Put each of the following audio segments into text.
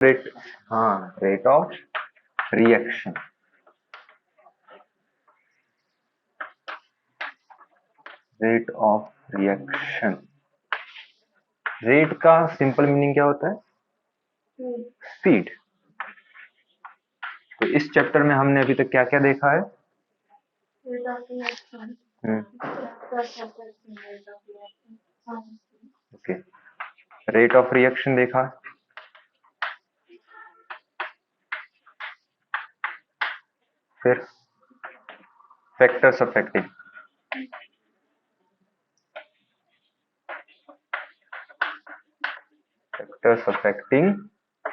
Rate, हाँ, rate of reaction. Rate of reaction, rate का simple meaning क्या होता है? स्पीड। तो इस चैप्टर में हमने अभी तक क्या क्या देखा है? ओके, रेट ऑफ रिएक्शन देखा, फिर factors affecting, factors affecting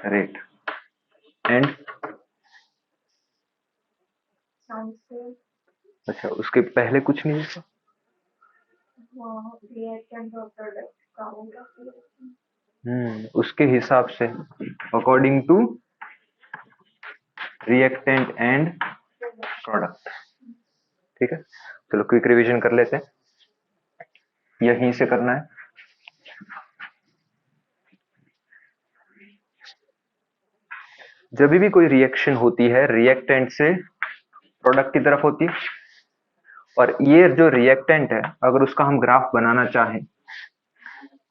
rate and, अच्छा उसके पहले कुछ नहीं देखा? उसके हिसाब से according to reactant and product. ठीक है, चलो क्विक रिवीजन कर लेते हैं, यहीं से करना है। जब भी कोई रिएक्शन होती है रिएक्टेंट से प्रोडक्ट की तरफ होती है, और ये जो रिएक्टेंट है अगर उसका हम ग्राफ बनाना चाहें,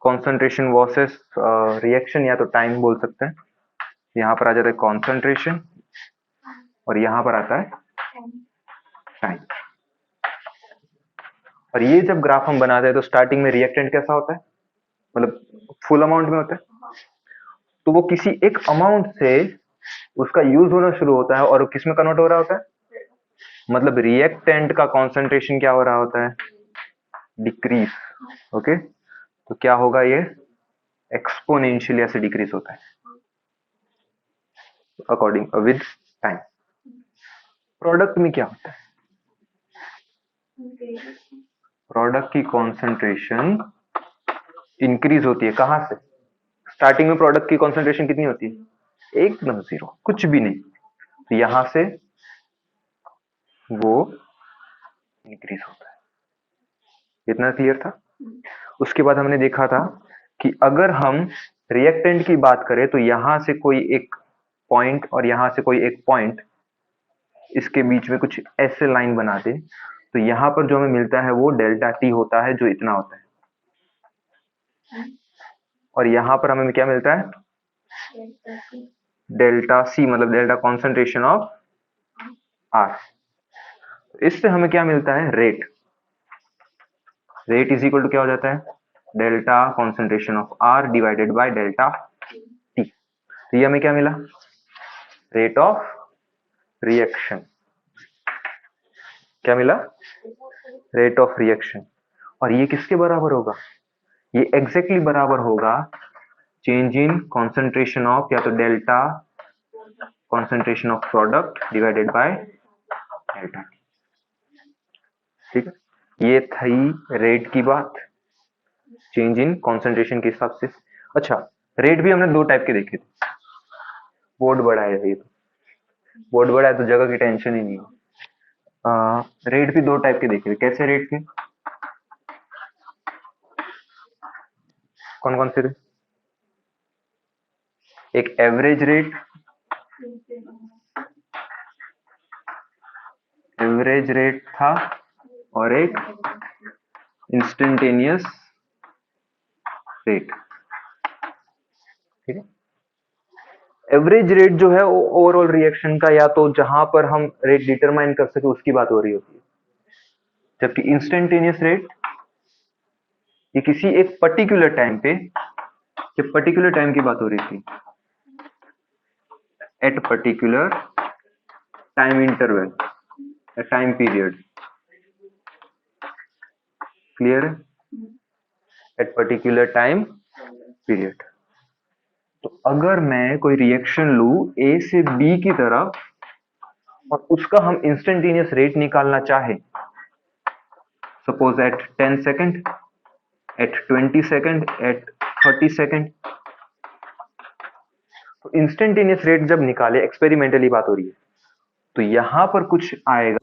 कॉन्सेंट्रेशन वर्सेस रिएक्शन या तो टाइम बोल सकते हैं, यहाँ पर आ जाता है कॉन्सेंट्रेशन और यहाँ पर आता है टाइम। और ये जब ग्राफ हम बनाते हैं तो स्टार्टिंग में रिएक्टेंट कैसा होता है, मतलब फुल अमाउंट में होता है, तो वो किसी एक अमाउंट से उसका यूज होना शुरू होता है और किस में कन्वर्ट हो रहा होता है, मतलब रिएक्टेंट का कॉन्सेंट्रेशन क्या हो रहा होता है, डिक्रीज। ओके, तो क्या होगा, ये एक्सपोनेंशियली ऐसे डिक्रीज होता है अकॉर्डिंग विद टाइम। प्रोडक्ट में क्या होता है, प्रोडक्ट की कॉन्सेंट्रेशन इंक्रीज होती है, कहां से? स्टार्टिंग में प्रोडक्ट की कॉन्सेंट्रेशन कितनी होती है, एकदम जीरो, कुछ भी नहीं, तो यहां से वो इंक्रीज होता है। इतना क्लियर था? उसके बाद हमने देखा था कि अगर हम रिएक्टेंट की बात करें तो यहां से कोई एक पॉइंट और यहां से कोई एक पॉइंट, इसके बीच में कुछ ऐसे लाइन बना दे, तो यहां पर जो हमें मिलता है वो डेल्टा टी होता है, जो इतना होता है, और यहां पर हमें क्या मिलता है, डेल्टा सी, मतलब डेल्टा कॉन्सेंट्रेशन ऑफ आर। इससे हमें क्या मिलता है, rate. Rate is equal to क्या हो जाता है, delta concentration of R divided by delta T. तो ये हमें क्या मिला, रेट ऑफ रिएक्शन। क्या मिला, रेट ऑफ रिएक्शन। और ये किसके बराबर होगा, ये एग्जैक्टली बराबर होगा चेंज इन कॉन्सेंट्रेशन ऑफ, या तो delta concentration of product divided by delta. ठीक है, ये थी रेट की बात, चेंज इन कॉन्सेंट्रेशन के हिसाब से। अच्छा, रेट भी हमने दो टाइप के देखे थे, बोर्ड बड़ा है, ये तो बोर्ड बड़ा है तो जगह की टेंशन ही नहीं है। रेट भी दो टाइप के देखे थे, कैसे रेट के, कौन कौन से थे? एक एवरेज रेट, एवरेज रेट था, और एक इंस्टेंटेनियस रेट। ठीक है, एवरेज रेट जो है वो ओवरऑल रिएक्शन का, या तो जहां पर हम रेट डिटरमाइन कर सके उसकी बात हो रही होती है, जबकि इंस्टेंटेनियस रेट ये किसी एक पर्टिकुलर टाइम पे, जब पर्टिकुलर टाइम की बात हो रही थी, at particular time interval, time period. Clear है, एट पर्टिकुलर टाइम पीरियड। तो अगर मैं कोई रिएक्शन लू ए से बी की तरफ और उसका हम इंस्टेंटेनियस रेट निकालना चाहे, suppose at 10 second, at 20 second, at 30 second, तो इंस्टेंटेनियस रेट जब निकाले, एक्सपेरिमेंटली बात हो रही है, तो यहां पर कुछ आएगा,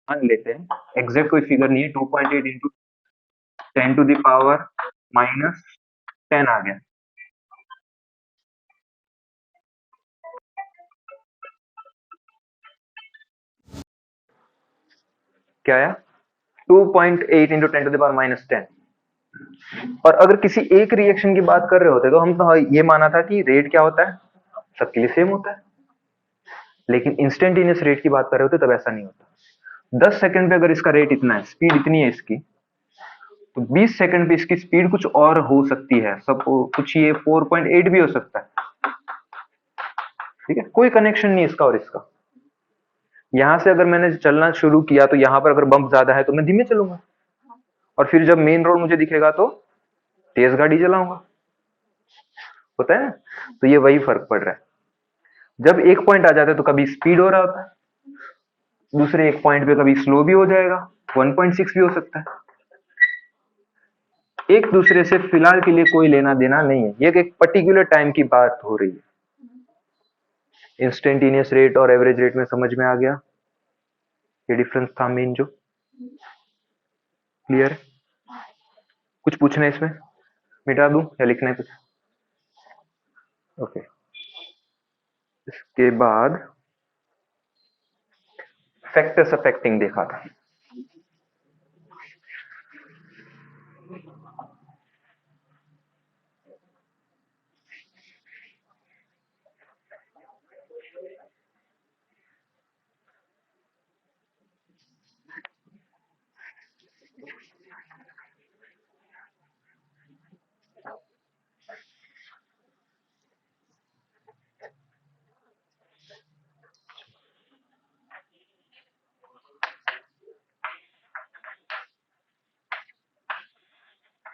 मान लेते हैं, एग्जैक्ट कोई फिगर नहीं है, 2.8 into 10 to the power minus 10 आ गया, क्या आया 2.8 इंटू 10⁻⁻10। और अगर किसी एक रिएक्शन की बात कर रहे होते तो हम तो ये माना था कि रेट क्या होता है, सबके लिए सेम होता है। लेकिन इंस्टेंटेनियस रेट की बात कर रहे होते तब ऐसा नहीं होता। 10 सेकंड पे अगर इसका रेट इतना है, स्पीड इतनी है इसकी, तो 20 सेकंड पे इसकी स्पीड कुछ और हो सकती है, सब कुछ ये 4.8 भी हो सकता है। ठीक है, कोई कनेक्शन नहीं इसका और इसका। यहां से अगर मैंने चलना शुरू किया तो यहां पर अगर बम्प ज्यादा है तो मैं धीमे चलूंगा, और फिर जब मेन रोड मुझे दिखेगा तो तेज गाड़ी चलाऊंगा। होता है ना, तो ये वही फर्क पड़ रहा है। जब एक पॉइंट आ जाता है तो कभी स्पीड हो रहा होता है, दूसरे एक पॉइंट पे कभी स्लो भी हो जाएगा, 1.6 भी हो सकता है। एक दूसरे से फिलहाल के लिए कोई लेना देना नहीं है, ये एक पर्टिकुलर टाइम की बात हो रही है। इंस्टेंटेनियस रेट और एवरेज रेट में समझ में आ गया ये डिफरेंस था मेन जो। क्लियर है? कुछ पूछना है इसमें, मिटा दूं या लिखना है कुछ? ओके। इसके बाद फैक्टर्स अफेक्टिंग देखा था।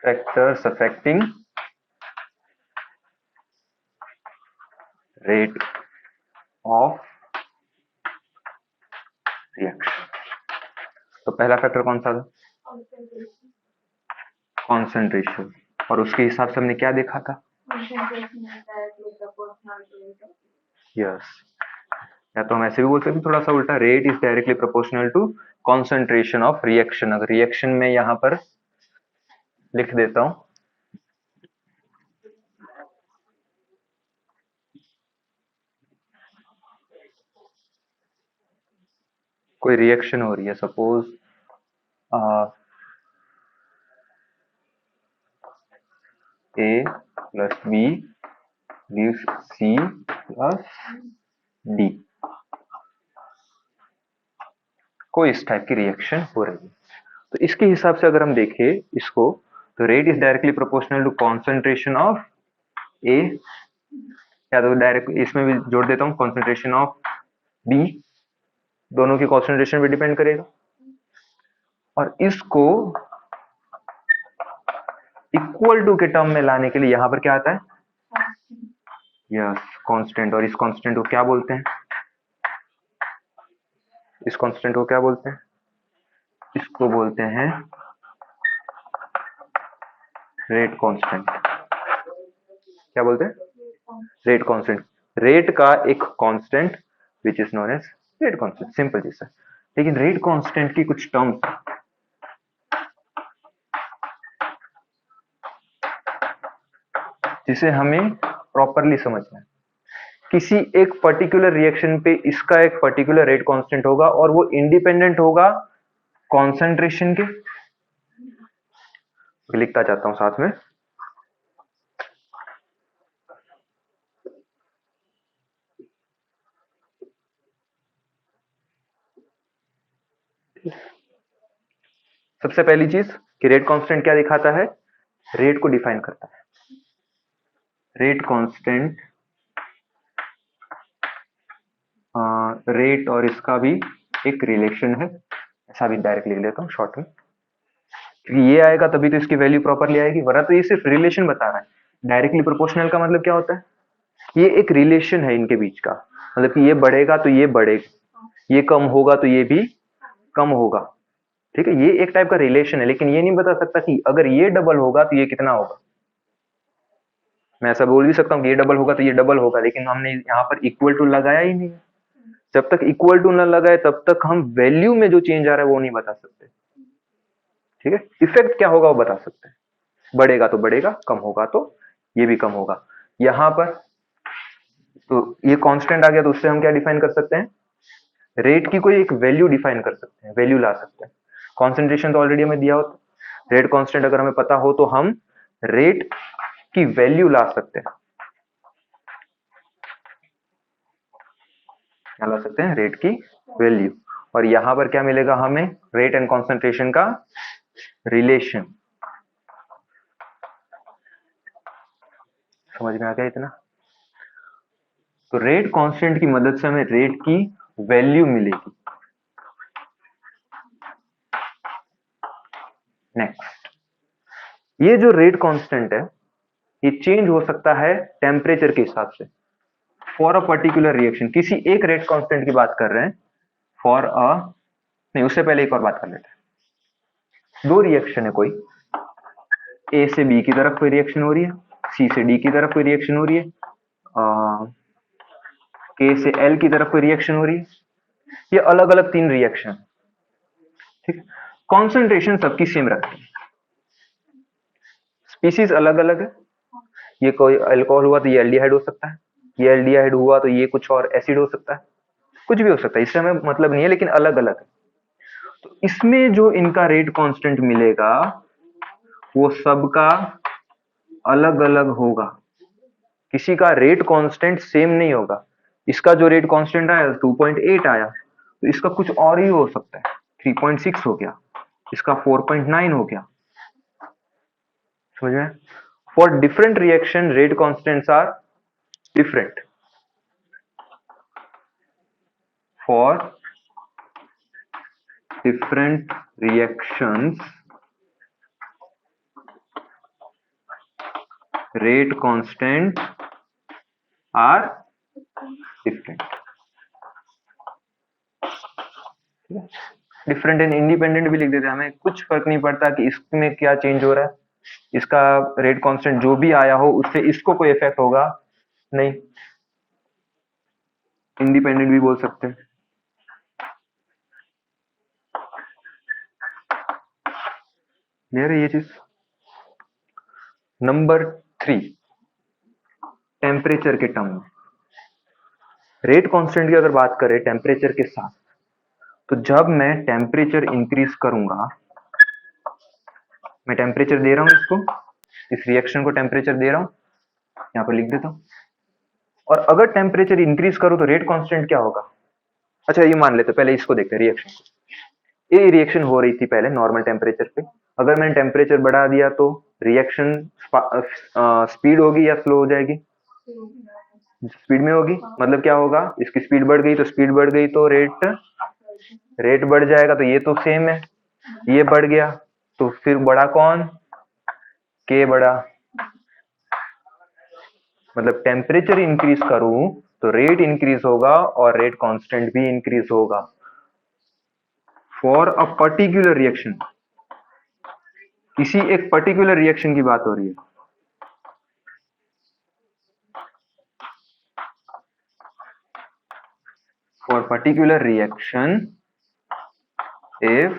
Factors affecting rate of reaction. तो पहला फैक्टर कौन सा था? कॉन्सेंट्रेशन। और उसके हिसाब से हमने क्या देखा था? यस, या तो हम ऐसे भी बोल सकते हैं थोड़ा सा उल्टा, rate is directly proportional to concentration of reaction. अगर रिएक्शन में यहां पर लिख देता हूं, कोई रिएक्शन हो रही है, suppose A plus B gives C plus D, कोई इस टाइप की रिएक्शन हो रही है। तो इसके हिसाब से अगर हम देखें इसको, तो rate is directly proportional to concentration of A, या तो डायरेक्ट इसमें भी जोड़ देता हूं कॉन्सेंट्रेशन ऑफ बी, दोनों की कॉन्सेंट्रेशन पे डिपेंड करेगा। और इसको इक्वल टू के टर्म में लाने के लिए यहां पर क्या आता है? Yes, constant. और इस कांस्टेंट को क्या बोलते हैं? इस कांस्टेंट को क्या बोलते हैं? इसको बोलते हैं रेट कांस्टेंट। क्या बोलते हैं? Rate constant. रेट का एक constant which is known as rate constant, simple चीज है। लेकिन रेट कांस्टेंट की कुछ टर्म्स जिसे हमें प्रॉपरली समझना है। किसी एक पर्टिकुलर रिएक्शन पे इसका एक पर्टिकुलर रेट कांस्टेंट होगा और वो इंडिपेंडेंट होगा कॉन्सेंट्रेशन के। लिखता चाहता हूं साथ में, सबसे पहली चीज कि रेट कांस्टेंट क्या दिखाता है? रेट को डिफाइन करता है। रेट कांस्टेंट रेट और इसका भी एक रिलेशन है, ऐसा भी डायरेक्ट लिख लेता हूं शॉर्ट में, क्योंकि ये आएगा तभी तो इसकी वैल्यू प्रॉपरली आएगी, वरना तो ये सिर्फ रिलेशन बता रहा है। डायरेक्टली प्रोपोर्शनल का मतलब क्या होता है? ये एक रिलेशन है इनके बीच का, मतलब कि ये बढ़ेगा तो ये बढ़ेगा, ये कम होगा तो ये भी कम होगा। ठीक है, ये एक टाइप का रिलेशन है, लेकिन ये नहीं बता सकता कि अगर ये डबल होगा तो ये कितना होगा। मैं ऐसा बोल भी सकता हूँ कि ये डबल होगा तो ये डबल होगा, लेकिन हमने यहाँ पर इक्वल टू लगाया ही नहीं। जब तक इक्वल टू न लगाए तब तक हम वैल्यू में जो चेंज आ रहा है वो नहीं बता सकते। ठीक है, इफेक्ट क्या होगा वो बता सकते हैं, बढ़ेगा तो बढ़ेगा, कम होगा तो ये भी कम होगा। यहां पर तो ये कांस्टेंट आ गया, तो उससे हम क्या डिफाइन कर सकते हैं? रेट की कोई एक वैल्यू डिफाइन कर सकते हैं, वैल्यू ला सकते हैं। कॉन्सेंट्रेशन तो ऑलरेडी हमें दिया होता, रेट कांस्टेंट अगर हमें पता हो तो हम रेट की वैल्यू ला सकते हैं। क्या ला सकते हैं? रेट की वैल्यू। और यहां पर क्या मिलेगा हमें? रेट एंड कॉन्सेंट्रेशन का रिलेशन। समझ में आ गया इतना? तो रेट कांस्टेंट की मदद से हमें रेट की वैल्यू मिलेगी। नेक्स्ट, ये जो रेट कांस्टेंट है ये चेंज हो सकता है टेम्परेचर के हिसाब से फॉर अ पर्टिकुलर रिएक्शन। किसी एक रेट कांस्टेंट की बात कर रहे हैं फॉर अ, नहीं उससे पहले एक और बात कर लेते हैं। दो रिएक्शन है, कोई ए से बी की तरफ कोई रिएक्शन हो रही है, सी से डी की तरफ कोई रिएक्शन हो रही है, के से एल की तरफ कोई रिएक्शन हो रही है। ये अलग अलग तीन रिएक्शन, ठीक। कॉन्सेंट्रेशन सबकी सेम रखते हैं, स्पीसीज अलग अलग है। ये कोई अल्कोहल हुआ तो ये एल्डिहाइड हो सकता है, ये एल्डिहाइड हुआ तो ये कुछ और एसिड हो सकता है, कुछ भी हो सकता है, इससे हमें मतलब नहीं है, लेकिन अलग अलग है। तो इसमें जो इनका रेट कांस्टेंट मिलेगा वो सबका अलग अलग होगा, किसी का रेट कांस्टेंट सेम नहीं होगा। इसका जो रेट कांस्टेंट आया 2.8 आया, तो इसका कुछ और ही हो सकता है, 3.6 हो गया, इसका 4.9 हो गया। समझ में? For different reaction rate constants are different. For different reactions rate constant are different। Different and independent भी लिख देते हैं, हमें कुछ फर्क नहीं पड़ता कि इसमें क्या चेंज हो रहा है, इसका रेट कांस्टेंट जो भी आया हो उससे इसको कोई इफेक्ट होगा नहीं, इंडिपेंडेंट भी बोल सकते हैं। क्लियर है ये चीज? नंबर 3, टेम्परेचर के टर्म में रेट कांस्टेंट की अगर बात करें टेम्परेचर के साथ, तो जब मैं टेम्परेचर इंक्रीज करूंगा, मैं टेम्परेचर दे रहा हूं इसको, इस रिएक्शन को टेम्परेचर दे रहा हूं, यहां पर लिख देता हूं। और अगर टेम्परेचर इंक्रीज करूं तो रेट कांस्टेंट क्या होगा? अच्छा ये मान लेते, पहले इसको देखते हैं रिएक्शन। ये रिएक्शन हो रही थी पहले नॉर्मल टेम्परेचर पे, अगर मैंने टेम्परेचर बढ़ा दिया तो रिएक्शन स्पीड होगी या स्लो हो जाएगी? स्पीड में होगी। मतलब क्या होगा? इसकी स्पीड बढ़ गई तो स्पीड बढ़ गई तो रेट बढ़ जाएगा, तो ये तो सेम है, ये बढ़ गया तो फिर बड़ा कौन? के बड़ा। मतलब टेम्परेचर इंक्रीज करूं तो रेट इंक्रीज होगा और रेट कांस्टेंट भी इंक्रीज होगा फॉर अ पर्टिकुलर रिएक्शन। किसी एक पर्टिकुलर रिएक्शन की बात हो रही है। For particular reaction if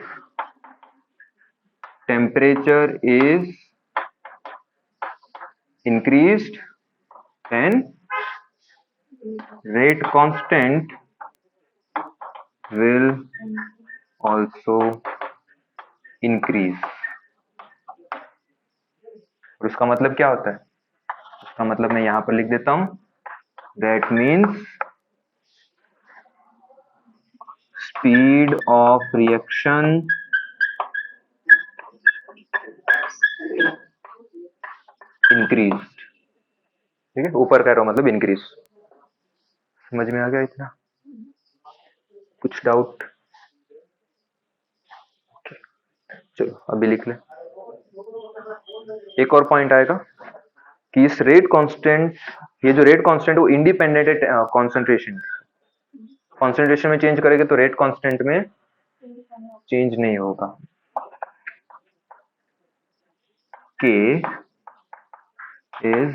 temperature is increased then rate constant will also increase। और उसका मतलब क्या होता है? उसका मतलब मैं यहां पर लिख देता हूं, that means speed of reaction increased। ठीक है, ऊपर कह रहा हूं मतलब इंक्रीज। समझ में आ गया इतना? कुछ डाउट? चलो अभी लिख ले। एक और पॉइंट आएगा कि इस रेट कांस्टेंट, ये जो रेट कांस्टेंट वो इंडिपेंडेंट है कॉन्सेंट्रेशन। कॉन्सेंट्रेशन में चेंज करेंगे तो रेट कांस्टेंट में चेंज नहीं होगा। के इज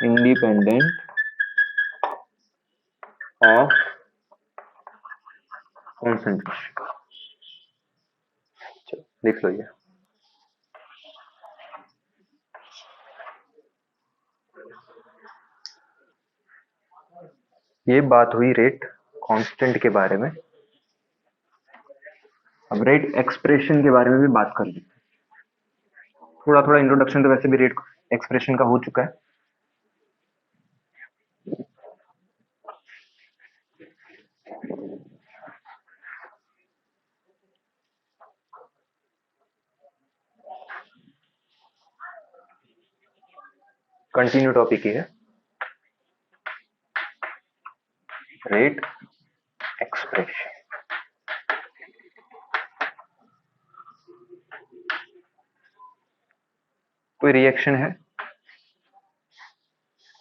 इंडिपेंडेंट ऑफ कॉन्सेंट्रेशन। चलो लिख लो ये बात हुई रेट कांस्टेंट के बारे में। अब रेट एक्सप्रेशन के बारे में भी बात कर लेते हैं। थोड़ा थोड़ा इंट्रोडक्शन तो वैसे भी रेट एक्सप्रेशन का हो चुका है। कंटिन्यू टॉपिक ये है रेट एक्सप्रेशन। कोई रिएक्शन है,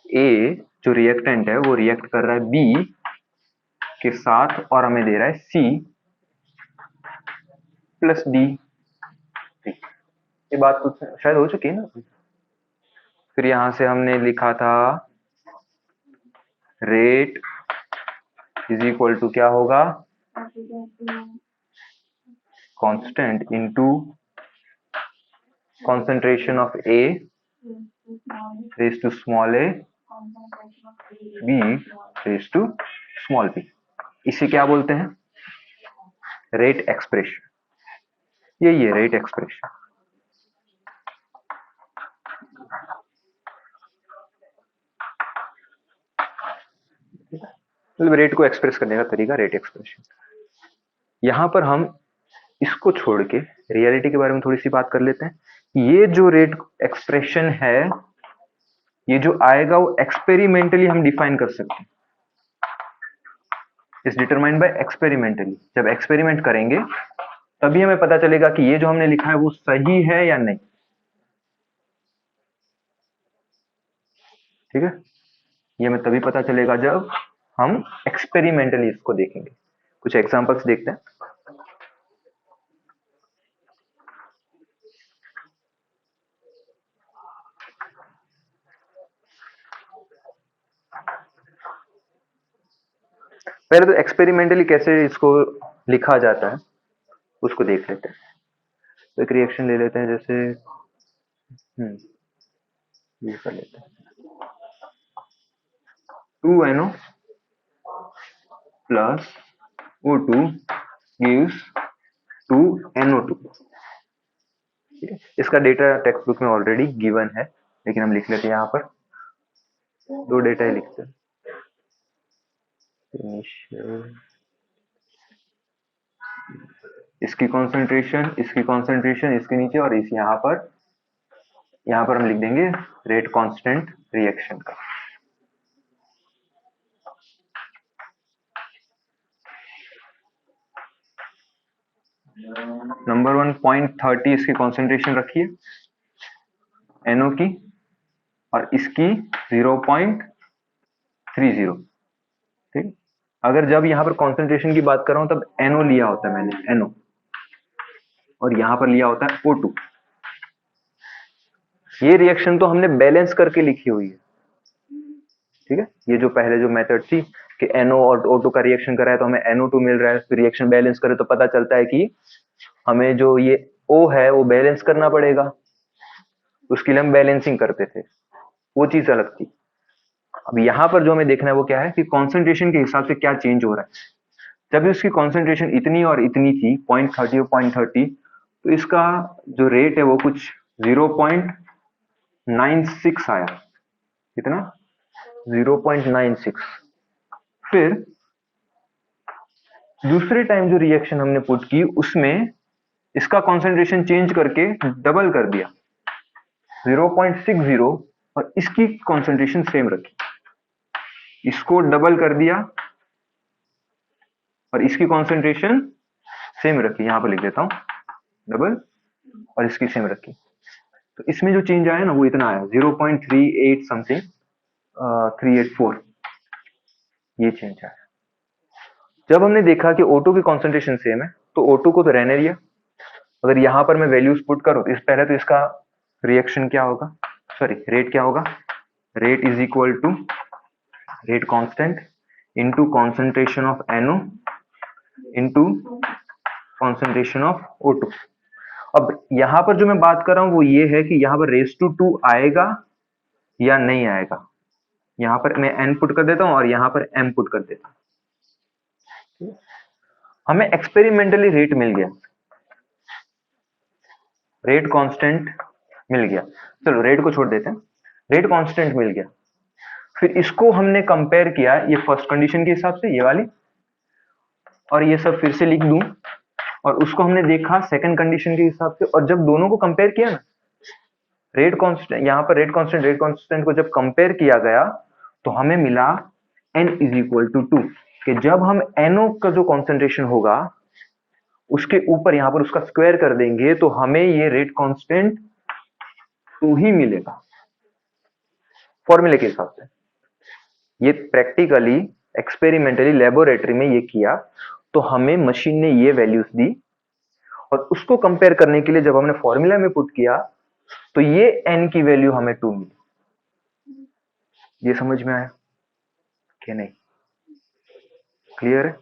ए जो रिएक्टेंट है वो रिएक्ट कर रहा है बी के साथ और हमें दे रहा है सी प्लस डी। ये बात कुछ शायद हो चुकी है ना। फिर यहां से हमने लिखा था रेट इज इक्वल टू क्या होगा, constant into concentration of A raised to small a, B raised to small b। इसे क्या बोलते हैं, रेट एक्सप्रेशन। यही है रेट एक्सप्रेशन। मतलब रेट को एक्सप्रेस करने का तरीका रेट एक्सप्रेशन। यहां पर हम इसको छोड़ के रियलिटी के बारे में थोड़ी सी बात कर लेते हैं। ये जो रेट एक्सप्रेशन है, ये जो आएगा वो एक्सपेरिमेंटली हम डिफाइन कर सकते हैं। Is determined by experimentally. जब एक्सपेरिमेंट करेंगे तभी हमें पता चलेगा कि ये जो हमने लिखा है वो सही है या नहीं। ठीक है, ये हमें तभी पता चलेगा जब हम एक्सपेरिमेंटली इसको देखेंगे। कुछ एग्जांपल्स देखते हैं। पहले तो एक्सपेरिमेंटली कैसे इसको लिखा जाता है उसको देख लेते हैं। तो एक रिएक्शन ले लेते हैं, जैसे ये कर लेते हैं 2NO plus O2 gives 2NO2। इसका डेटा टेक्स्ट बुक में ऑलरेडी गिवन है, लेकिन हम लिख लेते हैं यहाँ पर। दो डेटा ही लिखते हैं, इसकी कॉन्सेंट्रेशन, इसकी कॉन्सेंट्रेशन इसके नीचे, और इस यहाँ पर हम लिख देंगे रेट कांस्टेंट रिएक्शन का। नंबर 1 0.30 इसकी कॉन्सेंट्रेशन रखिए NO की, और इसकी 0.30। ठीक, अगर जब यहाँ पर कॉन्सेंट्रेशन की बात कर रहा हूं तब NO लिया होता है मैंने, NO, और यहाँ पर लिया होता है O2। ये रिएक्शन तो हमने बैलेंस करके लिखी हुई है। ठीक है, ये जो पहले जो मेथड थी कि NO और O2 का रिएक्शन कराए तो हमें NO2 मिल रहा है, फिर रिएक्शन बैलेंस करे तो पता चलता है कि हमें जो ये O है वो बैलेंस करना पड़ेगा। उसके लिए हम बैलेंसिंग करते थे, वो चीज अलग थी। अब यहाँ पर जो हमें देखना है वो क्या है कि कॉन्सेंट्रेशन के हिसाब से क्या चेंज हो रहा है। जब इसकी कॉन्सेंट्रेशन इतनी और इतनी थी 0.30 और 0.30, तो इसका जो रेट है वो कुछ 0.96 आया। कितना, 0.96। फिर दूसरे टाइम जो रिएक्शन हमने पुट की उसमें इसका कॉन्सेंट्रेशन चेंज करके डबल कर दिया 0.60, और इसकी कॉन्सेंट्रेशन सेम रखी। इसको डबल कर दिया और इसकी कॉन्सेंट्रेशन सेम रखी, यहां पर लिख देता हूं डबल, और इसकी सेम रखी। तो इसमें जो चेंज आया ना वो इतना आया 0.38 समथिंग, 384, ये चेंज आया। जब हमने देखा कि O2 की कॉन्सेंट्रेशन सेम है तो O2 को तो रहने दिया। अगर यहां पर मैं वैल्यूज पुट करूं तो पहले तो इसका रिएक्शन क्या होगा, सॉरी रेट क्या होगा, rate is equal to rate constant into concentration of NO into concentration of O2। अब यहां पर जो मैं बात कर रहा हूं वो ये है कि यहां पर रेस टू 2 आएगा या नहीं आएगा। यहां पर मैं N पुट कर देता हूं और यहां पर M पुट कर देता हूं। हमें एक्सपेरिमेंटली रेट मिल गया, रेट कांस्टेंट मिल गया, चलो रेट को छोड़ देते हैं, रेट कांस्टेंट मिल गया। फिर इसको हमने कंपेयर किया ये फर्स्ट कंडीशन के हिसाब से, ये वाली, और ये सब फिर से लिख दूं, और उसको हमने देखा सेकंड कंडीशन के हिसाब से, और जब दोनों को कंपेयर किया ना, रेट कांस्टेंट, यहाँ पर रेट कांस्टेंट को जब कंपेयर किया गया तो हमें मिला n इज इक्वल टू 2, कि जब हम NO का जो कॉन्सेंट्रेशन होगा उसके ऊपर यहाँ पर उसका स्क्वायर कर देंगे तो हमें ये रेट कांस्टेंट 2 ही मिलेगा फॉर्मूले के हिसाब से। ये प्रैक्टिकली एक्सपेरिमेंटली लेबोरेटरी में ये किया, तो हमें मशीन ने ये वैल्यूज दी, और उसको कंपेयर करने के लिए जब हमने फॉर्मूला में पुट किया तो ये n की वैल्यू हमें 2 मिली। ये समझ में आया कि नहीं? क्लियर है?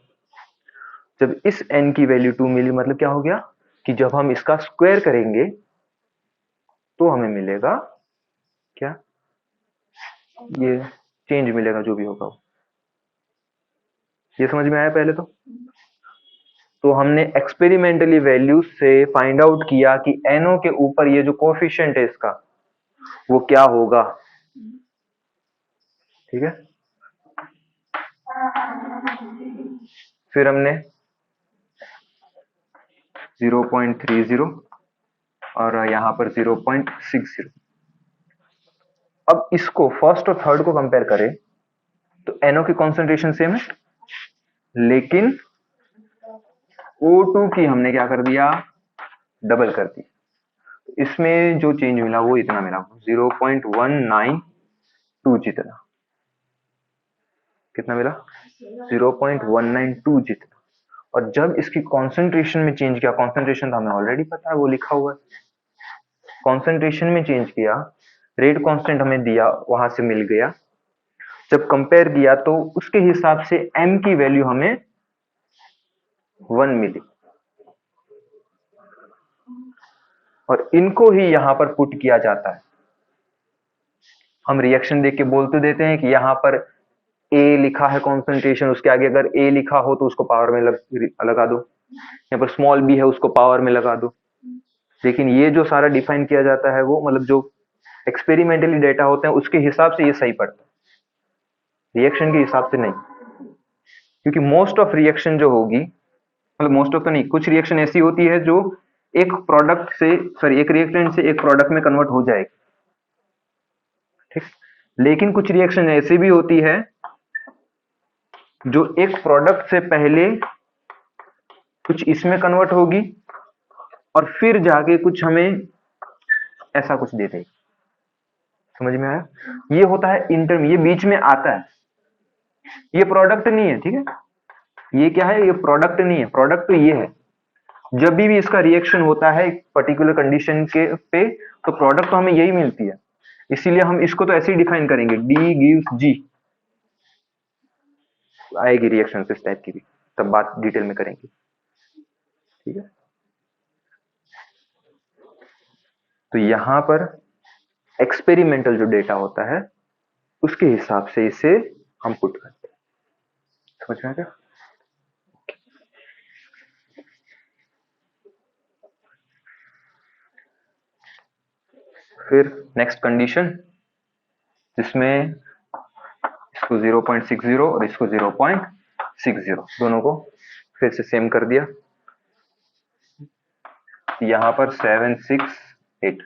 जब इस n की वैल्यू 2 मिली मतलब क्या हो गया कि जब हम इसका स्क्वायर करेंगे तो हमें मिलेगा क्या, ये चेंज मिलेगा जो भी होगा वो। ये समझ में आया पहले तो हमने एक्सपेरिमेंटली वैल्यूज से फाइंड आउट किया कि NO के ऊपर ये जो कोफिशिएंट है इसका वो क्या होगा। ठीक है, फिर हमने 0.30 और यहाँ पर 0.60, अब इसको फर्स्ट और थर्ड को कंपेयर करें तो NO की कॉन्सेंट्रेशन सेम है, लेकिन O2 की हमने क्या कर दिया, डबल कर दी। इसमें जो चेंज मिला वो इतना मिला, 0.192 जितना। कितना मिला? 0.192 जितना। और जब इसकी कॉन्सेंट्रेशन में चेंज किया, कॉन्सेंट्रेशन तो हमें ऑलरेडी पता है, वो लिखा हुआ है, कॉन्सेंट्रेशन में चेंज किया, रेट कांस्टेंट हमें दिया वहां से मिल गया, जब कंपेयर किया तो उसके हिसाब से m की वैल्यू हमें 1 मिली, और इनको ही यहां पर पुट किया जाता है। हम रिएक्शन देख के बोल तो देते हैं कि यहां पर A लिखा है कॉन्सेंट्रेशन, उसके आगे अगर A लिखा हो तो उसको पावर में लगा दो, यहाँ पर स्मॉल b है उसको पावर में लगा दो, लेकिन ये जो सारा डिफाइन किया जाता है वो मतलब जो एक्सपेरिमेंटली डेटा होते हैं उसके हिसाब से ये सही पड़ता है, रिएक्शन के हिसाब से नहीं। क्योंकि मोस्ट ऑफ रिएक्शन जो होगी, मतलब मोस्ट ऑफ तो नहीं, कुछ रिएक्शन ऐसी होती है जो एक प्रोडक्ट से, सॉरी, एक रिएक्टेंट से एक प्रोडक्ट में कन्वर्ट हो जाएगी, ठीक, लेकिन कुछ रिएक्शन ऐसी भी होती है जो एक प्रोडक्ट से पहले कुछ इसमें कन्वर्ट होगी और फिर जाके कुछ हमें ऐसा कुछ दे देगी। समझ में आया? ये होता है इंटर, ये बीच में आता है, ये प्रोडक्ट नहीं है, ठीक है, ये क्या है, ये प्रोडक्ट नहीं है, प्रोडक्ट तो ये है। जब भी इसका रिएक्शन होता है एक पर्टिकुलर कंडीशन के पे तो प्रोडक्ट तो हमें यही मिलती है, इसीलिए हम इसको तो ऐसे ही डिफाइन करेंगे, डी गिव्स जी। आएगी रिएक्शन इस टाइप की भी, तब बात डिटेल में करेंगे, ठीक है। तो यहां पर एक्सपेरिमेंटल जो डेटा होता है उसके हिसाब से इसे हम पुट करते हैं। समझ में आ गया? फिर नेक्स्ट कंडीशन जिसमें इसको 0.60 और इसको 0.60 दोनों को फिर से सेम कर दिया, यहां पर 768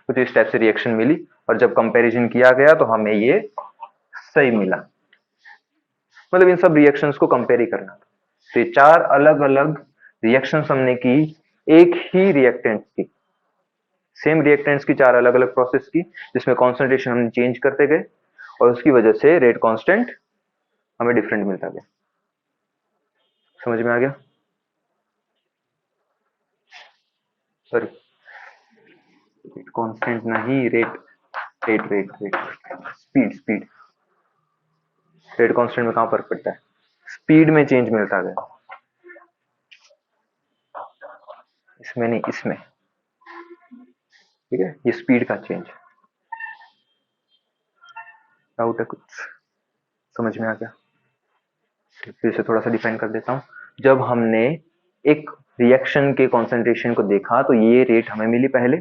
कुछ इस टाइप से रिएक्शन मिली, और जब कंपैरिजन किया गया तो हमें ये सही मिला। मतलब इन सब रिएक्शंस को कंपेयर ही करना था। तो ये 4 अलग अलग रिएक्शंस हमने की एक ही रिएक्टेंट की, सेम रिएक्टेंट्स की 4 अलग अलग प्रोसेस की, जिसमें कॉन्सेंट्रेशन हम चेंज करते गए और उसकी वजह से रेट कांस्टेंट हमें डिफरेंट मिलता गया। समझ में आ गया? सॉरी, कांस्टेंट नहीं, rate rate rate rate speed speed, rate constant में कहां फर्क पड़ता है, स्पीड में चेंज मिलता गया, इसमें नहीं, इसमें, ठीक है, ये स्पीड का चेंज। डाउट है कुछ? समझ में आ गया? फिर से थोड़ा सा डिफाइन कर देता हूं। जब हमने एक रिएक्शन के कॉन्सेंट्रेशन को देखा तो ये रेट हमें मिली पहले,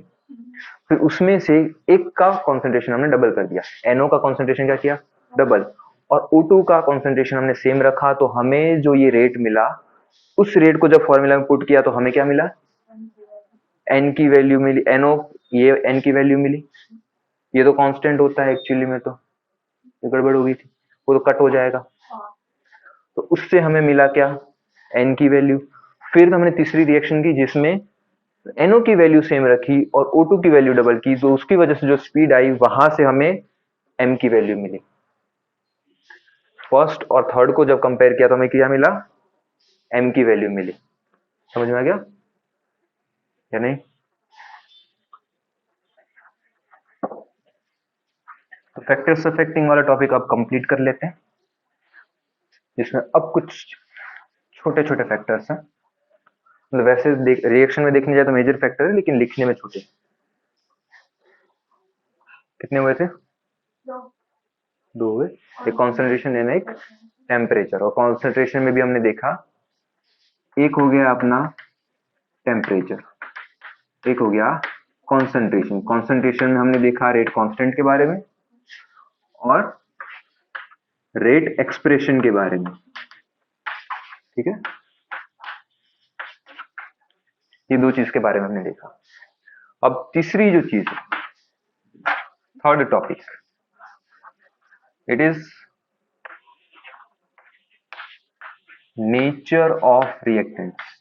फिर उसमें से एक का कॉन्सेंट्रेशन हमने डबल कर दिया, NO का कॉन्सेंट्रेशन क्या किया, डबल, और O2 का कॉन्सेंट्रेशन हमने सेम रखा, तो हमें जो ये रेट मिला, उस रेट को जब फॉर्मूला में पुट किया तो हमें क्या मिला, N की वैल्यू मिली, NO, ये N की वैल्यू मिली। ये तो कांस्टेंट होता है एक्चुअली में, तो ये गड़बड़ हो गई थी, वो तो कट हो जाएगा। तो उससे हमें मिला क्या, N की वैल्यू। फिर हमने तीसरी रिएक्शन की जिसमें NO की वैल्यू सेम रखी और O2 की वैल्यू डबल की, तो उसकी वजह से जो स्पीड आई वहां से हमें M की वैल्यू मिली। फर्स्ट और थर्ड को जब कंपेयर किया तो हमें क्या मिला, M की वैल्यू मिली। समझ में आ गया या नहीं? तो फैक्टर्स अफेक्टिंग वाला टॉपिक अब कंप्लीट कर लेते हैं, जिसमें अब कुछ छोटे छोटे फैक्टर्स हैं। मतलब वैसे रिएक्शन में देखने जाए तो मेजर फैक्टर है, लेकिन लिखने में छोटे। कितने हुए थे, दो हुए, एक कॉन्सेंट्रेशन एंड एक टेम्परेचर। और कॉन्सेंट्रेशन में भी हमने देखा, एक हो गया अपना टेम्परेचर, एक हो गया कॉन्सेंट्रेशन। कॉन्सेंट्रेशन में हमने देखा रेट कांस्टेंट के बारे में और रेट एक्सप्रेशन के बारे में, ठीक है। ये दो चीज के बारे में हमने देखा। अब तीसरी जो चीज है, third topic, it is nature of reactants.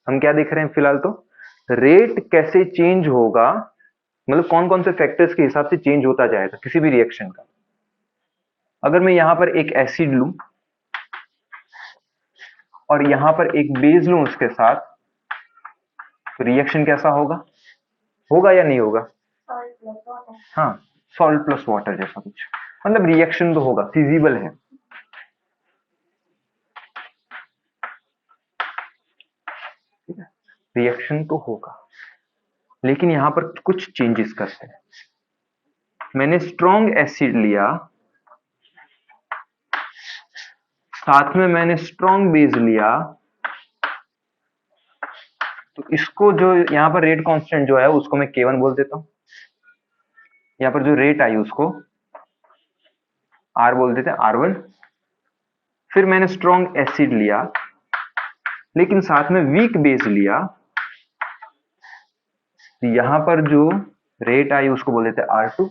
हम क्या देख रहे हैं फिलहाल, तो रेट कैसे चेंज होगा, मतलब कौन कौन से फैक्टर्स के हिसाब से चेंज होता जाएगा किसी भी रिएक्शन का। अगर मैं यहां पर एक एसिड लूं और यहां पर एक बेस लूं उसके साथ, तो रिएक्शन कैसा होगा, होगा या नहीं होगा? हाँ, सॉल्ट प्लस वाटर जैसा कुछ, मतलब रिएक्शन तो होगा, फिजिबल है। रिएक्शन तो होगा, लेकिन यहां पर कुछ चेंजेस करते हैं। मैंने स्ट्रॉन्ग एसिड लिया, साथ में मैंने स्ट्रॉन्ग बेस लिया, तो इसको जो यहां पर रेट कांस्टेंट जो है उसको मैं K1 बोल देता हूं। यहां पर जो रेट आई उसको R बोल देते हैं, R1। फिर मैंने स्ट्रॉन्ग एसिड लिया, लेकिन साथ में वीक बेस लिया, तो यहां पर जो रेट आई उसको बोल देते हैं R2।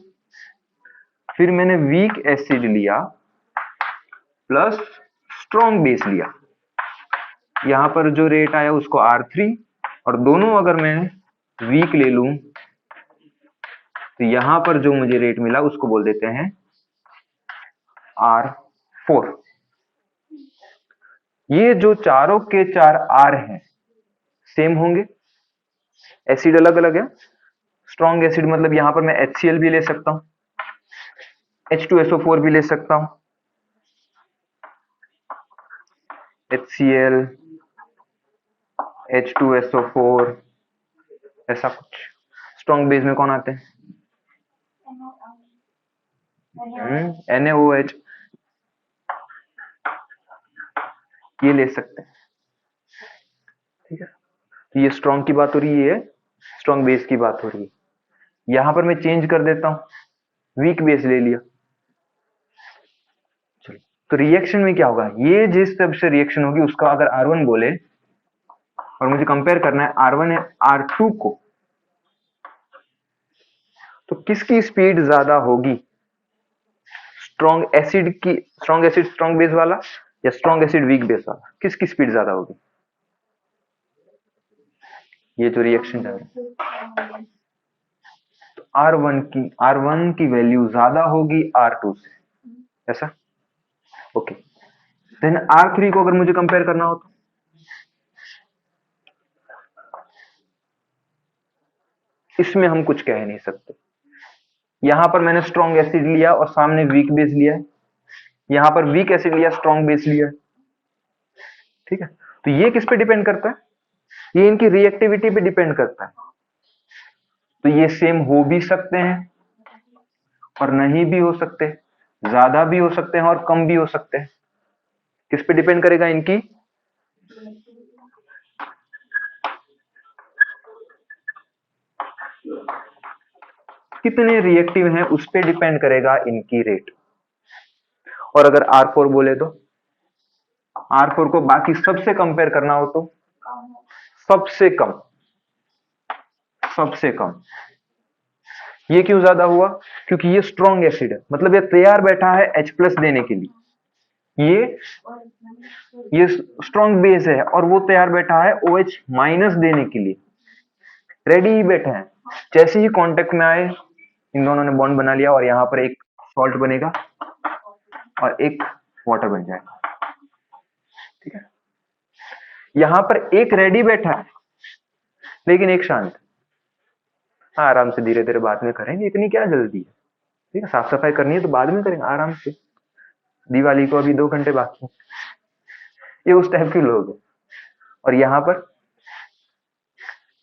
फिर मैंने वीक एसिड लिया प्लस स्ट्रॉन्ग बेस लिया, यहां पर जो रेट आया उसको R3, और दोनों अगर मैं वीक ले लूं तो यहां पर जो मुझे रेट मिला उसको बोल देते हैं R4। ये जो चारों के चार R हैं सेम होंगे, एसिड अलग अलग है। स्ट्रॉन्ग एसिड मतलब यहां पर मैं HCl भी ले सकता हूं, H2SO4 भी ले सकता हूं, HCl, H2SO4, ऐसा कुछ। स्ट्रॉन्ग बेस में कौन आते हैं, NaOH, ये ले सकते हैं, ठीक है। तो ये स्ट्रॉन्ग की बात हो रही है, स्ट्रॉन्ग बेस की बात हो रही है। यहां पर मैं चेंज कर देता हूं, वीक बेस ले लिया। चलो, तो रिएक्शन में क्या होगा, ये जिस तरह से रिएक्शन होगी उसका अगर R1 बोले और मुझे कंपेयर करना है R1 है R2 को, तो किसकी स्पीड ज्यादा होगी, स्ट्रॉन्ग एसिड की, स्ट्रॉन्ग एसिड स्ट्रॉन्ग बेस वाला या स्ट्रॉन्ग एसिड वीक बेस वाला, किसकी स्पीड ज्यादा होगी? ये जो रिएक्शन चल रहा है, तो R1 की वैल्यू ज्यादा होगी R2 से, ऐसा। ओके, देन R3 को अगर मुझे कंपेयर करना हो तो इसमें हम कुछ कह नहीं सकते। यहां पर मैंने स्ट्रॉन्ग एसिड लिया और सामने वीक बेस लिया है, यहां पर वीक एसिड लिया, स्ट्रॉन्ग बेस लिया है, ठीक है। तो ये किस पे डिपेंड करता है, ये इनकी रिएक्टिविटी पे डिपेंड करता है। तो ये सेम हो भी सकते हैं और नहीं भी हो सकते, ज्यादा भी हो सकते हैं और कम भी हो सकते हैं। किस पे डिपेंड करेगा इनकी, कितने रिएक्टिव हैं उस पे डिपेंड करेगा इनकी रेट। और अगर R4 बोले तो R4 को बाकी सबसे कंपेयर करना हो तो सबसे कम, सबसे कम। ये क्यों ज्यादा हुआ, क्योंकि ये स्ट्रॉन्ग एसिड है, मतलब ये तैयार बैठा है H+ देने के लिए। ये स्ट्रॉन्ग बेस है और वो तैयार बैठा है OH- देने के लिए, रेडी ही बैठे हैं। जैसे ही कांटेक्ट में आए, इन दोनों ने बॉन्ड बना लिया और यहाँ पर एक सॉल्ट बनेगा और एक वाटर बन जाएगा। ठीक है, यहां पर एक रेडी बैठा है लेकिन एक शांत। हाँ, आराम से धीरे धीरे बाद में करेंगे, इतनी क्या जल्दी है। ठीक है, साफ सफाई करनी है तो बाद में करेंगे आराम से, दिवाली को अभी 2 घंटे बाकी। ये उस टाइप के लोग हैं। और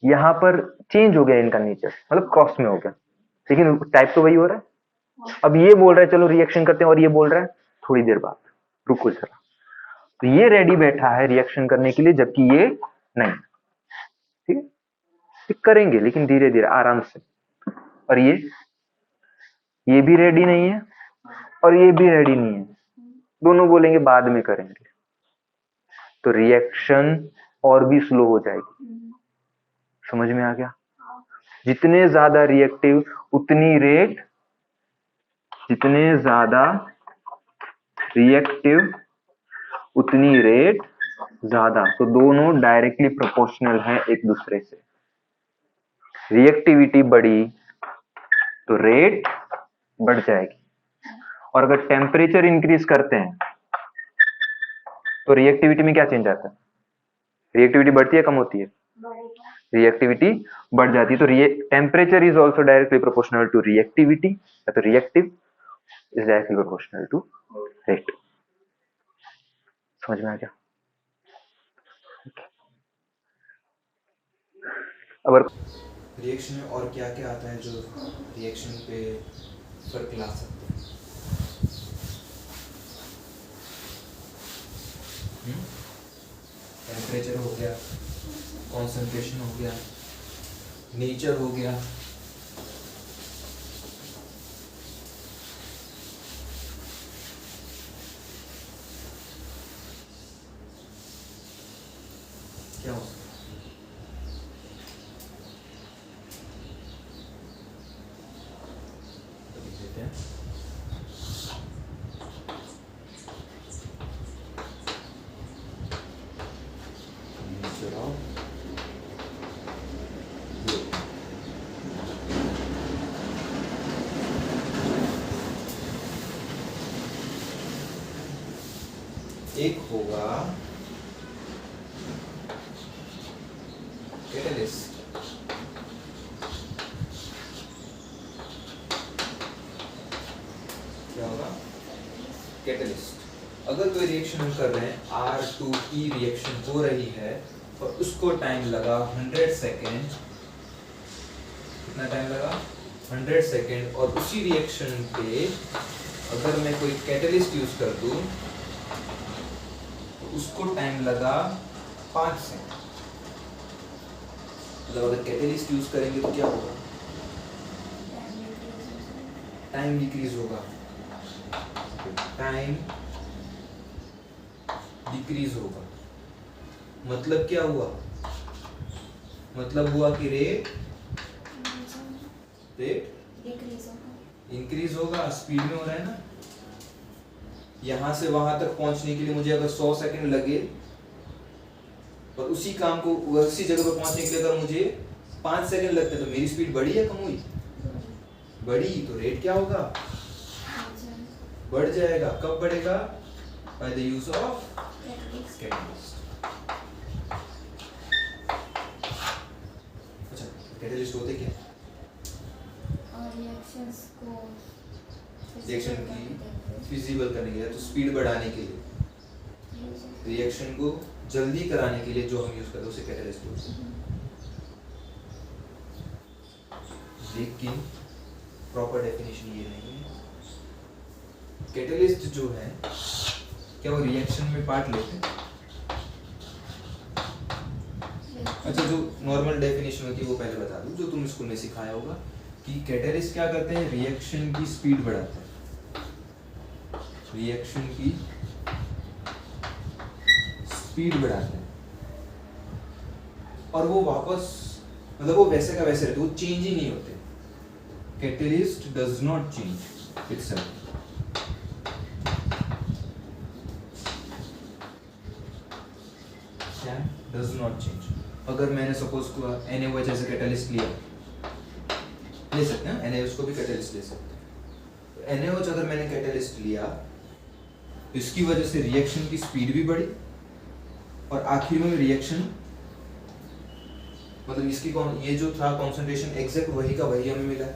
यहाँ पर चेंज हो गया इनका नेचर, मतलब क्रॉस में हो गया, लेकिन टाइप तो वही हो रहा है। अब ये बोल रहा है चलो रिएक्शन करते हैं और ये बोल रहा है थोड़ी देर बाद, रुको जरा। तो ये रेडी बैठा है रिएक्शन करने के लिए, जबकि ये नहीं। ठीक है, ये करेंगे लेकिन धीरे धीरे आराम से। और ये भी रेडी नहीं है और ये भी रेडी नहीं है, दोनों बोलेंगे बाद में करेंगे, तो रिएक्शन और भी स्लो हो जाएगी। समझ में आ गया, जितने ज्यादा रिएक्टिव उतनी रेट, जितने ज्यादा रिएक्टिव उतनी रेट ज्यादा। तो दोनों डायरेक्टली प्रोपोर्शनल है एक दूसरे से। रिएक्टिविटी बढ़ी तो रेट बढ़ जाएगी, और अगर टेम्परेचर इंक्रीज करते हैं तो रिएक्टिविटी में क्या चेंज आता है, रिएक्टिविटी बढ़ती है कम होती है, रिएक्टिविटी बढ़ जाती है। तो temperature is also directly proportional to reactivity, तो reactive is directly proportional to rate. समझ में आ गया। अगर रिएक्शन में और क्या क्या आता है जो रिएक्शन पे फर्क ला सकते हैं? टेम्परेचर हो गया, कंसंट्रेशन हो गया, नेचर हो गया, क्या हो सकता है? तो लिख देते हैं। नेचर ऑफ एक होगा कैटलिस्ट, क्या होगा कैटलिस्ट। अगर कोई रिएक्शन हम कर रहे हैं, R2E रिएक्शन हो रही है और उसको टाइम लगा 100 सेकेंड, कितना टाइम लगा 100 सेकेंड, और उसी रिएक्शन पे अगर मैं कोई कैटलिस्ट यूज कर दूं तो उसको टाइम लगा 5 सेकेंड। मतलब अगर कैटलिस्ट यूज करेंगे तो क्या होगा, टाइम डिक्रीज होगा, टाइम डिक्रीज होगा। मतलब क्या हुआ, मतलब हुआ कि रेट इंक्रीज होगा, स्पीड में हो रहा है ना। यहां से वहां तक पहुंचने के लिए मुझे अगर 100 सेकंड लगे और उसी काम को उसी जगह पर पहुंचने के लिए अगर मुझे 5 सेकंड लगते तो मेरी स्पीड बढ़ी या कम हुई, बढ़ी। तो रेट क्या होगा, बढ़ जाएगा। कब बढ़ेगा, by the use of catalyst. अच्छा, कैटलिस्ट होते क्या, रिएक्शन की फिजिबल करने के लिए, तो स्पीड बढ़ाने के लिए, रिएक्शन को जल्दी कराने के लिए जो हम यूज करते हैं उसे कैटलिस्ट बोलते हैं। लेकिन प्रॉपर डेफिनेशन ये नहीं है। कैटलिस्ट जो है क्या वो रिएक्शन में पार्ट लेते हैं? अच्छा, जो नॉर्मल डेफिनेशन होती है वो पहले बता दूं, जो तुम स्कूल में सिखाया होगा कि कैटलिस्ट क्या करते हैं, रिएक्शन की स्पीड बढ़ाते हैं, रिएक्शन की स्पीड बढ़ाते हैं, और वो वापस मतलब वो वैसे का वैसे रहते, वो चेंज ही नहीं होते। Catalyst does not change itself. क्या डज नॉट चेंज? अगर मैंने सपोज NaOH एज कैटलिस्ट लिया, ले सकते हैं NaOH को भी कैटलिस्ट ले सकते हैं। NaOH अगर मैंने कैटलिस्ट लिया तो इसकी वजह से रिएक्शन की स्पीड भी बढ़ी, और आखिर में रिएक्शन मतलब इसकी ये जो था कॉन्सेंट्रेशन एग्जैक्ट वही का वही हमें मिला,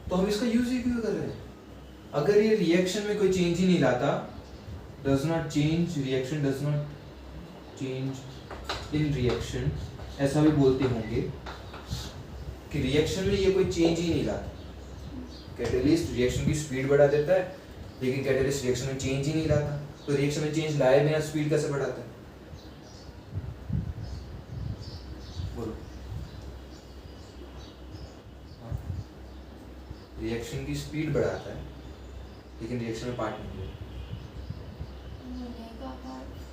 तो हम इसका यूज ही क्यों कर रहे हैं? अगर ये रिएक्शन में कोई चेंज ही नहीं लाता, does not change reaction, does not change in reaction, ऐसा भी बोलते होंगे कि रिएक्शन में ये कोई चेंज ही नहीं लाता। कैटलिस्ट रिएक्शन की स्पीड बढ़ा देता है, लेकिन कैटलिस्ट रिएक्शन में चेंज ही नहीं लाता, तो रिएक्शन में चेंज लाए बिना स्पीड कैसे बढ़ाता है? बोलो। रिएक्शन की स्पीड बढ़ाता है, लेकिन रिएक्शन में पार्ट नहीं लेता।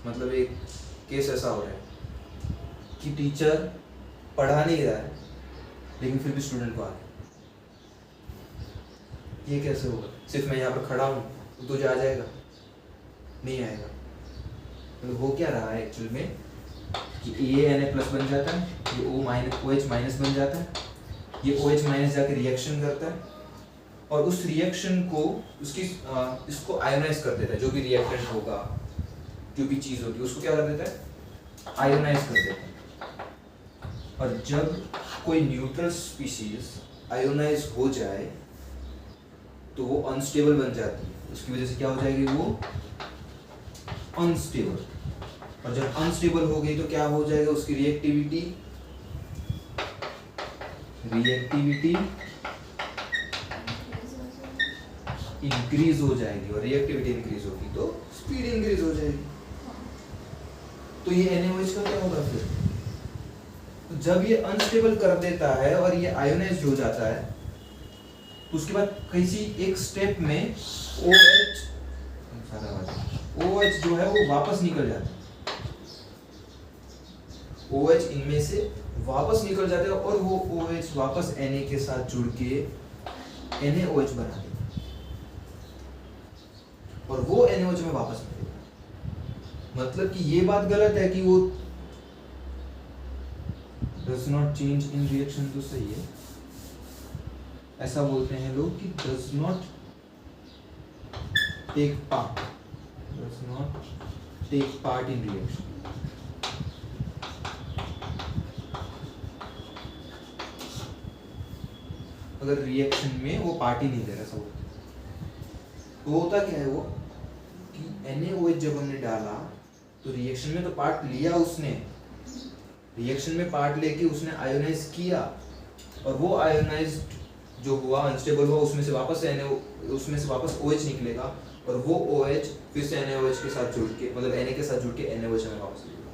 मतलब एक केस ऐसा हो रहा है कि टीचर पढ़ा नहीं रहा है, लेकिन फिर भी स्टूडेंट को आ रहा है। ये कैसे होगा? सिर्फ मैं यहाँ पर खड़ा हूँ तो तुझे आ जाएगा? नहीं आएगा। तो हो क्या रहा है एक्चुअल में कि ये Na+ बन जाता है, ये OH- बन जाता है, ये OH- जाके रिएक्शन करता है, और उस रिएक्शन को उसकी इसको आयोनाइज कर देता है। जो भी रिएक्टेंट होगा, जो भी चीज़ होगी, उसको क्या कर देता है? आयोनाइज कर देता है। और जब कोई न्यूट्रल स्पीशीज आयोनाइज हो जाए तो वो अनस्टेबल बन जाती है। उसकी वजह से क्या हो जाएगी? वो अनस्टेबल। और जब अनस्टेबल हो गई तो क्या हो जाएगा? उसकी रिएक्टिविटी इंक्रीज हो जाएगी, और रिएक्टिविटी इंक्रीज होगी तो स्पीड इंक्रीज हो जाएगी। तो ये NaOH का क्या होगा फिर? तो जब ये अनस्टेबल कर देता है और ये आयोनाइज्ड हो जाता है, तो उसके बाद किसी एक स्टेप में OH जो है वो वापस निकल जाता है। OH इनमें से वापस निकल जाता है, और वो OH वापस Na के साथ जुड़ के NaOH बना देता है, और वो NaOH में वापस मिलेगा। मतलब कि ये बात गलत है कि वो does not change in reaction, तो सही है। ऐसा बोलते हैं लोग कि does not take part in reaction। अगर रिएक्शन में वो पार्ट ही नहीं दे रहा, ऐसा बोलते हैं। तो होता क्या है वो कि NaOH जब हमने डाला तो रिएक्शन में तो पार्ट लिया उसने, रिएक्शन में पार्ट लेके उसने आयोनाइज किया, और वो आयोनाइज्ड जो हुआ, अनस्टेबल हुआ, उसमें से वापस OH निकलेगा, और वो OH फिर से NaOH के साथ जुड़ के, मतलब Na के साथ जुड़ के NaOH में वापस मिलेगा।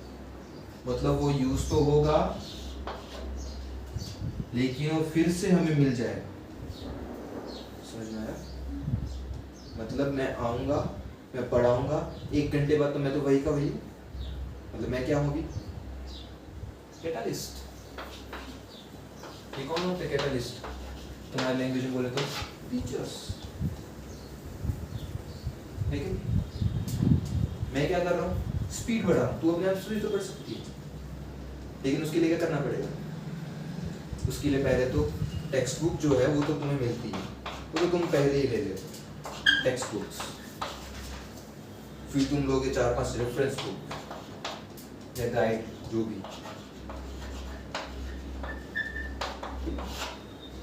मतलब वो यूज तो होगा, लेकिन वो फिर से हमें मिल जाएगा। समझ में आया? मतलब मैं आऊँगा, मैं पढ़ाऊँगा, 1 घंटे बाद तो मैं तो वही का वही, मतलब मैं क्या होगी? कैटलिस्ट। ये कौन होते हैं कैटलिस्ट? तुम्हारी लैंग्वेज में बोले तो टीचर्स। लेकिन मैं क्या कर रहा हूँ? स्पीड बढ़ा रहा हूँ। तू अपने आप स्पीड तो बढ़ सकती है, लेकिन उसके लिए क्या करना पड़ेगा? उसके लिए पहले तो टेक्स्ट बुक जो है वो तो तुम्हें मिलती है, वो तो तुम पहले ही ले लेते हो टेक्स्ट बुक्स, फिर तुम लोगे 4-5 रेफरेंस बुक या गाइड, जो भी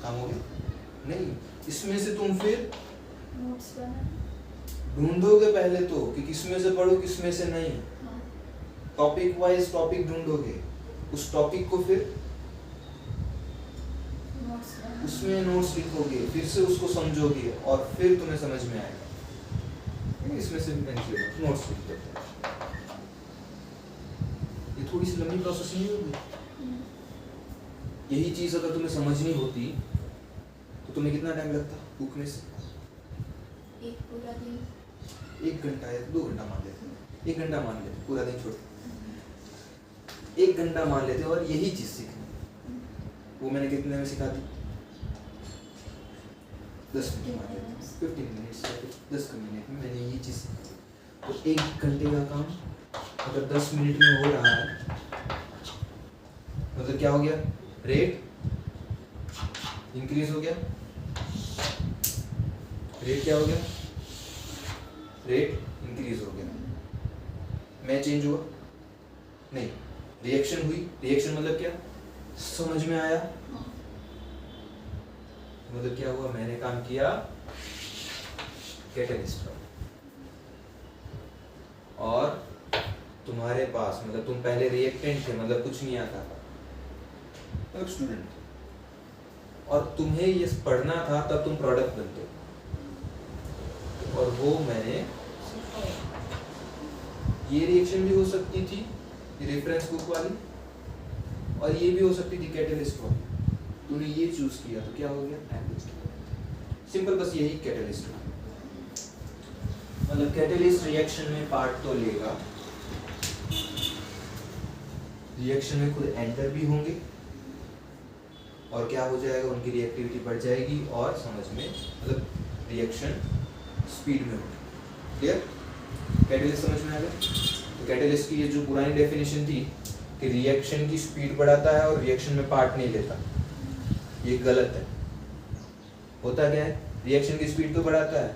काम हो गया। नहीं, इसमें से तुम फिर ढूंढोगे पहले तो कि किसमें से पढ़ो, किसमें से नहीं। टॉपिक वाइज टॉपिक ढूंढोगे, उस टॉपिक को फिर उसमें नोट्स लिखोगे, फिर से उसको समझोगे और फिर तुम्हें समझ में आएगा। इसमें से नोट्स लिख देते हैं। ये थोड़ी सी लंबी प्रोसेस नहीं होगी? यही चीज अगर तुम्हें समझनी होती तो तुम्हें कितना टाइम लगता बुक में से? एक पूरा दिन। 1 घंटा या 2 घंटा मान लेते, 1 घंटा मान लेते, पूरा दिन छोड़, 1 घंटा मान लेते और यही चीज सीखनी, वो मैंने कितने में सिखा दी? 10 मिनट मान लेते, 15 मिनट्स या फिर 10 मिनट में मैंने ये चीज सीखी। तो 1 घंटे का काम अगर 10 मिनट में हो रहा है, मतलब क्या हो गया? रेट इंक्रीज हो गया। रेट क्या हो गया? रेट इंक्रीज हो गया। मैं चेंज हुआ नहीं, रिएक्शन हुई। रिएक्शन मतलब क्या? समझ में आया, मतलब क्या हुआ? मैंने काम किया कैटलिस्ट का। और तुम्हारे पास, मतलब तुम पहले रिएक्टेंट थे, मतलब कुछ नहीं आता था, मतलब स्टूडेंट थे, और तुम्हें ये पढ़ना था, तब तुम प्रोडक्ट बनते हो। और वो मैंने, ये रिएक्शन भी हो सकती थी रेफरेंस बुक वाली, और ये भी हो सकती थी कैटलिस्ट वाली। तूने ये चूज किया तो क्या हो गया? सिंपल, बस यही कैटलिस्ट है। मतलब कैटलिस्ट रिएक्शन में पार्ट तो लेगा, रिएक्शन में खुद एंटर भी होंगे, और क्या हो जाएगा? उनकी रिएक्टिविटी बढ़ जाएगी और समझ में, मतलब रिएक्शन स्पीड में होगी। क्लियर? कैटलिस्ट समझ में आ गया? तो कैटलिस्ट की ये जो पुरानी डेफिनेशन थी कि रिएक्शन की स्पीड बढ़ाता है और रिएक्शन में पार्ट नहीं लेता, ये गलत है। होता क्या है? रिएक्शन की स्पीड तो बढ़ाता है,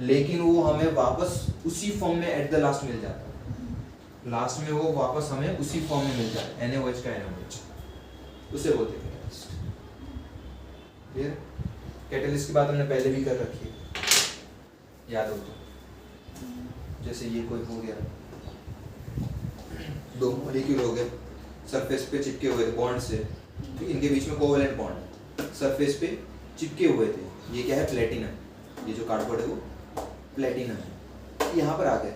लेकिन वो हमें वापस उसी फॉर्म में एट द लास्ट मिल जाता है। लास्ट में वो वापस हमें उसी फॉर्म में मिल जाए, NaOH का NaOH, उसे बोलते हैं कैटलिस्ट। क्लियर? कैटलिस्ट की बात हमने पहले भी कर रखी है, याद हो तो। जैसे ये कोई हो गया, 2 मॉलिक्यूल हो गए, सरफेस पे चिपके हुए थे बॉन्ड से, इनके बीच में कोवेलेंट बॉन्ड सरफेस पे चिपके हुए थे। ये क्या है? प्लेटिनम। ये जो कार्डबोर्ड है वो प्लेटिनम है। यहाँ पर आ गए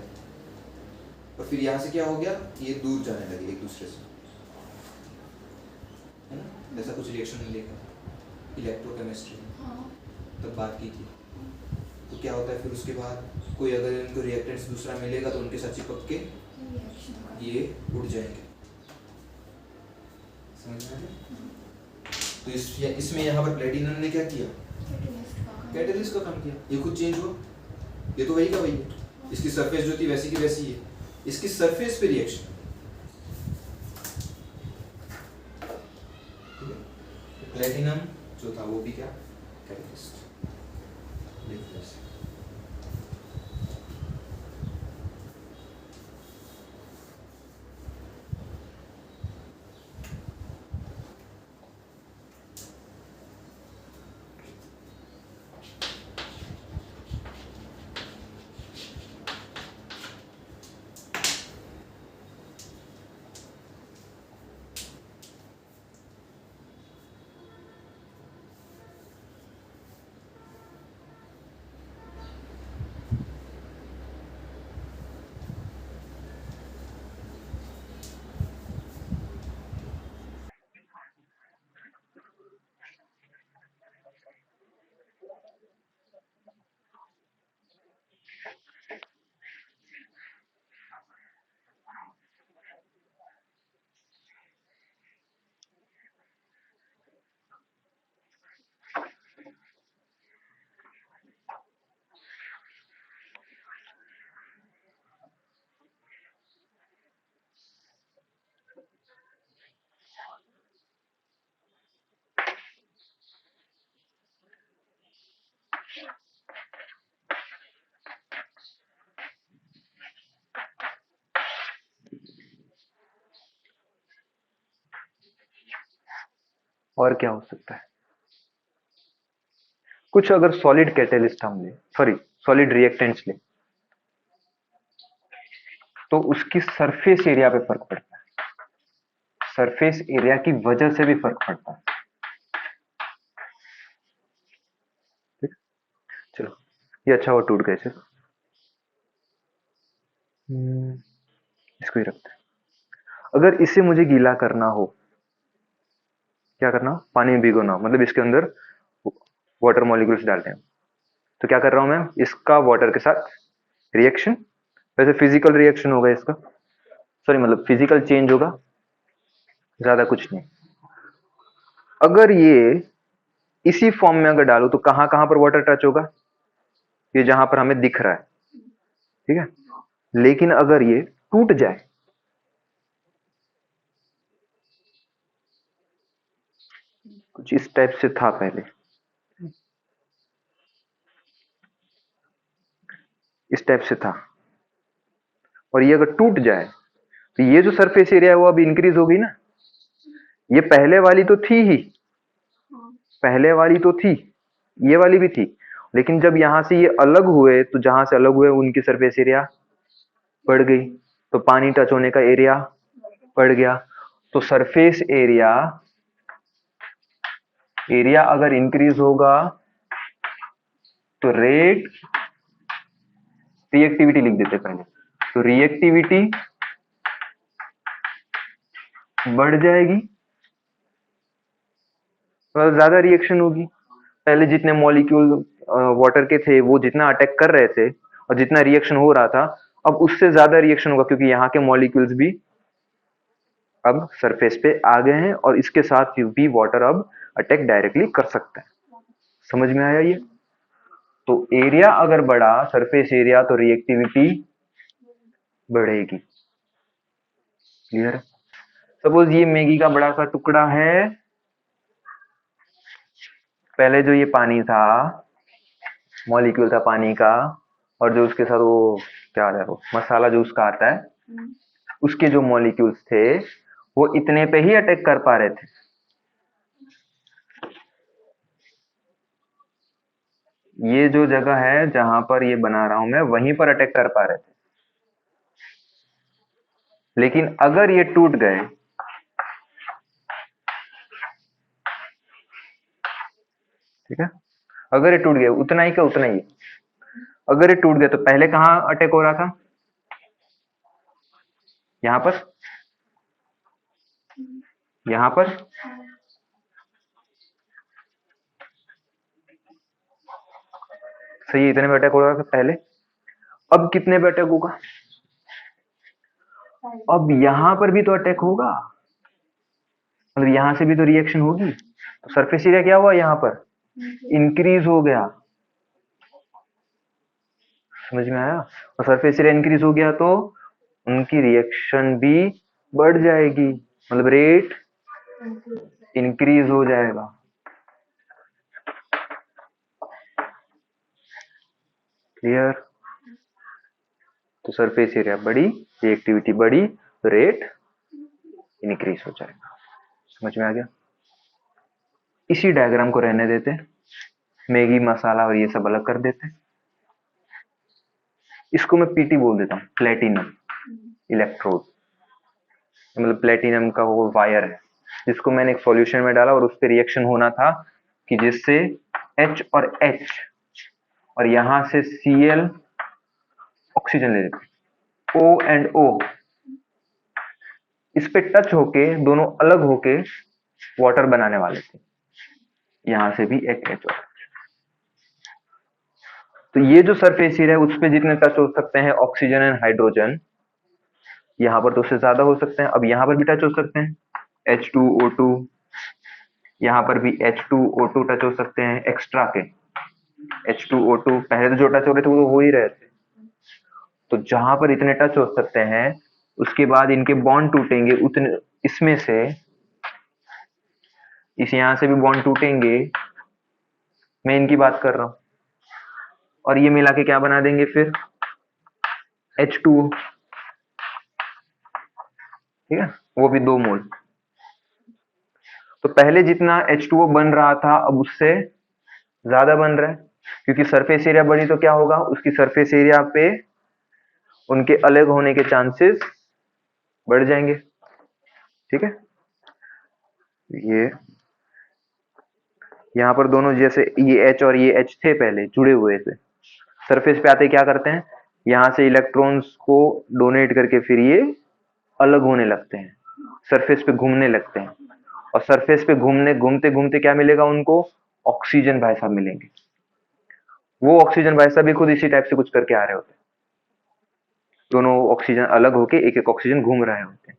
और फिर यहाँ से क्या हो गया? ये दूर जाने लगे एक दूसरे से, है ना? जैसा कुछ रिएक्शन मिलेगा इलेक्ट्रोकेमिस्ट्री में, तब बात की थी। तो क्या होता है फिर उसके बाद? कोई अगर इनको रिएक्टेंट्स दूसरा मिलेगा तो उनके साथ चिपक के ये उड़ जाएंगे। समझ में आ गया? तो इसमें यहाँ पर प्लेटिनम ने क्या किया? कैटलिस्ट का काम किया। ये खुद चेंज हुआ, ये तो वही का वही है। इसकी सरफेस जो थी वैसी की वैसी है, इसकी सरफेस पे रिएक्शन। प्लेटिनम जो था वो भी क्या? कैटलिस्ट। और क्या हो सकता है? कुछ अगर सॉलिड कैटेलिस्ट हम ले, सॉरी सॉलिड रिएक्टेंट्स ले, तो उसकी सरफेस एरिया पे फर्क पड़ता है। सरफेस एरिया की वजह से भी फर्क पड़ता है। चलो ये अच्छा हुआ टूट गए सिर्फ। इसको ही रखते हैं। अगर इसे मुझे गीला करना हो, क्या करना हो? पानी में भिगोना हो, मतलब इसके अंदर वाटर मॉलिक्यूल्स डालते हैं। तो क्या कर रहा हूं मैं? इसका वाटर के साथ रिएक्शन, वैसे फिजिकल रिएक्शन होगा इसका, सॉरी मतलब फिजिकल चेंज होगा, ज्यादा कुछ नहीं। अगर ये इसी फॉर्म में अगर डालू तो कहां कहां पर वाटर टच होगा? ये जहां पर हमें दिख रहा है, ठीक है। लेकिन अगर ये टूट जाए, कुछ इस टाइप से था पहले, इस टाइप से था, और ये अगर टूट जाए तो ये जो सरफेस एरिया है वो अब इंक्रीज होगी ना। ये पहले वाली तो थी ही, पहले वाली तो थी, ये वाली भी थी, लेकिन जब यहां से ये अलग हुए तो जहां से अलग हुए उनकी सरफेस एरिया बढ़ गई, तो पानी टच होने का एरिया बढ़ गया। तो सरफेस एरिया, एरिया अगर इंक्रीज होगा तो रेट, रिएक्टिविटी लिख देते पहले, तो रिएक्टिविटी बढ़ जाएगी, तो ज्यादा रिएक्शन होगी। पहले जितने मॉलिक्यूल वाटर के थे वो जितना अटैक कर रहे थे और जितना रिएक्शन हो रहा था, अब उससे ज्यादा रिएक्शन होगा, क्योंकि यहाँ के मॉलिक्यूल्स भी अब सरफेस पे आ गए हैं और इसके साथ भी वाटर अब अटैक डायरेक्टली कर सकता है। समझ में आया ये? तो एरिया अगर बढ़ा, सरफेस एरिया, तो रिएक्टिविटी बढ़ेगी। क्लियर? सपोज ये मैगी का बड़ा सा टुकड़ा है, पहले जो ये पानी था, मॉलिक्यूल था पानी का, और जो उसके साथ वो क्या है, वो मसाला जो उसका आता है, उसके जो मॉलिक्यूल्स थे वो इतने पे ही अटैक कर पा रहे थे। ये जो जगह है जहां पर ये बना रहा हूं मैं, वहीं पर अटैक कर पा रहे थे। लेकिन अगर ये टूट गए, ठीक है, अगर ये टूट गए, उतना ही का उतना ही, अगर ये टूट गए तो पहले कहां अटैक हो रहा था? यहां पर, यहां पर, सही, इतने पे अटैक हो रहा था पहले। अब कितने पे अटैक होगा? अब यहां पर भी तो अटैक होगा, मतलब यहां से भी तो रिएक्शन होगी, तो सरफेस एरिया क्या हुआ यहाँ पर? इंक्रीज हो गया। समझ में आया? और सरफेस एरिया इंक्रीज हो गया तो उनकी रिएक्शन भी बढ़ जाएगी, मतलब रेट इंक्रीज हो जाएगा। क्लियर? तो सरफेस एरिया बढ़ी, रिएक्टिविटी बढ़ी, तो रेट इंक्रीज हो जाएगा। समझ में आ गया? इसी डायग्राम को रहने देते, मैगी मसाला और ये सब अलग कर देते। इसको मैं पीटी बोल देता हूँ, प्लेटिनम इलेक्ट्रोड, मतलब प्लेटिनम का वो वायर है जिसको मैंने एक सॉल्यूशन में डाला और उस पर रिएक्शन होना था कि जिससे H और H और यहां से Cl ऑक्सीजन ले लेते, O एंड O इस पे टच होके दोनों अलग होके वाटर बनाने वाले थे, यहां से भी एक H और, तो ये जो सरफेस एरिया है उस पे जितने टच हो सकते हैं ऑक्सीजन एंड हाइड्रोजन, यहाँ पर तो उससे ज्यादा हो सकते हैं। अब यहाँ पर भी टच हो सकते हैं H2O2, यहाँ पर भी H2O2 टच हो सकते हैं एक्स्ट्रा के। H2O2 पहले तो जो टच हो रहे थे वो तो हो ही रहे थे, तो जहां पर इतने टच हो सकते हैं उसके बाद इनके बॉन्ड टूटेंगे, उतने इसमें से, इस यहां से भी बॉन्ड टूटेंगे, मैं इनकी बात कर रहा हूं, और ये मिला के क्या बना देंगे फिर? H2O, ठीक है, वो भी 2 मोल। तो पहले जितना H2O बन रहा था अब उससे ज्यादा बन रहा है, क्योंकि सरफेस एरिया बढ़ी तो क्या होगा, उसकी सरफेस एरिया पे उनके अलग होने के चांसेस बढ़ जाएंगे। ठीक है, ये यहाँ पर दोनों जैसे ये H और ये H थे पहले जुड़े हुए थे, सरफेस पे आते क्या करते हैं, यहाँ से इलेक्ट्रॉन्स को डोनेट करके फिर ये अलग होने लगते हैं, सरफेस पे घूमने लगते हैं, और सरफेस पे घूमने घूमते घूमते क्या मिलेगा उनको, ऑक्सीजन भाई साहब मिलेंगे। वो ऑक्सीजन भाई साहब भी खुद इसी टाइप से कुछ करके आ रहे होते हैं, दोनों ऑक्सीजन अलग होके एक एक ऑक्सीजन घूम रहे होते हैं।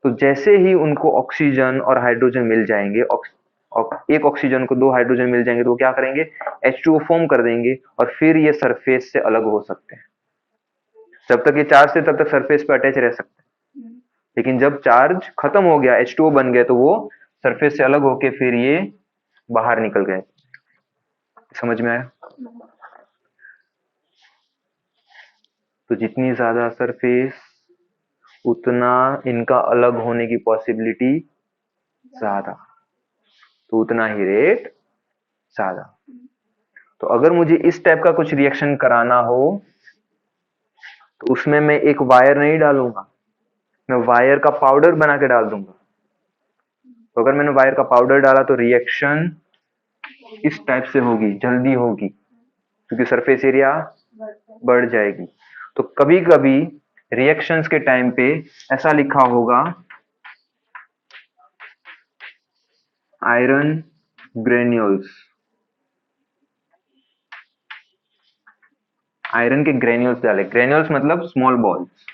तो जैसे ही उनको ऑक्सीजन और हाइड्रोजन मिल जाएंगे, एक ऑक्सीजन को दो हाइड्रोजन मिल जाएंगे, तो वो क्या करेंगे, H2O फॉर्म कर देंगे और फिर ये सरफेस से अलग हो सकते हैं। जब तक ये चार्ज थे तब तक सरफेस पे अटैच रह सकते हैं, लेकिन जब चार्ज खत्म हो गया, H2O बन गए, तो वो सरफेस से अलग होके फिर ये बाहर निकल गए। समझ में आया? तो जितनी ज्यादा सरफेस उतना इनका अलग होने की पॉसिबिलिटी ज्यादा, तो उतना ही रेट ज्यादा। तो अगर मुझे इस टाइप का कुछ रिएक्शन कराना हो तो उसमें मैं एक वायर नहीं डालूंगा, मैं वायर का पाउडर बना के डाल दूंगा। तो अगर मैंने वायर का पाउडर डाला तो रिएक्शन इस टाइप से होगी, जल्दी होगी, क्योंकि सरफेस एरिया बढ़ जाएगी। तो कभी कभी रिएक्शंस के टाइम पे ऐसा लिखा होगा, आयरन ग्रेन्यूल्स, आयरन के ग्रेन्यूल्स डाले, ग्रेन्यूल्स मतलब स्मॉल बॉल्स,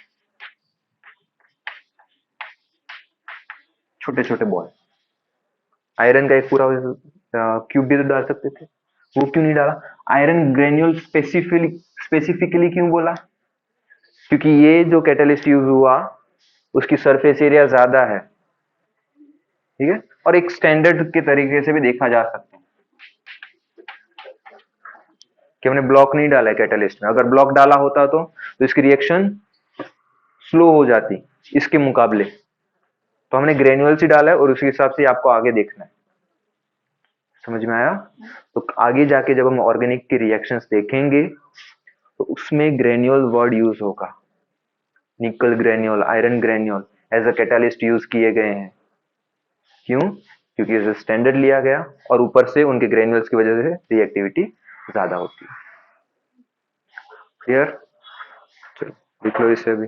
छोटे छोटे बॉल। आयरन का एक पूरा क्यूब भी तो डाल सकते थे, वो क्यों नहीं डाला? आयरन ग्रेन्यूल स्पेसिफिकली क्यों बोला? क्योंकि ये जो कैटलिस्ट यूज हुआ उसकी सरफेस एरिया ज्यादा है, ठीक है, और एक स्टैंडर्ड के तरीके से भी देखा जा सकता है कि हमने ब्लॉक नहीं डाला है कैटलिस्ट में। अगर ब्लॉक डाला होता तो इसकी रिएक्शन स्लो हो जाती इसके मुकाबले, तो हमने ग्रेन्यूल्स ही डाला है और उसी हिसाब से आपको आगे देखना है। समझ में आया? तो आगे जाके जब हम ऑर्गेनिक की रिएक्शंस देखेंगे तो उसमें ग्रेन्यूल वर्ड यूज होगा, nickel granule, iron granule as a catalyst use किए गए हैं। क्यों? क्योंकि इसे स्टैंडर्ड लिया गया और ऊपर से उनके ग्रेन्यूल्स की वजह से रिएक्टिविटी ज्यादा होती है। क्लियर? चलो लिख लो इसे अभी।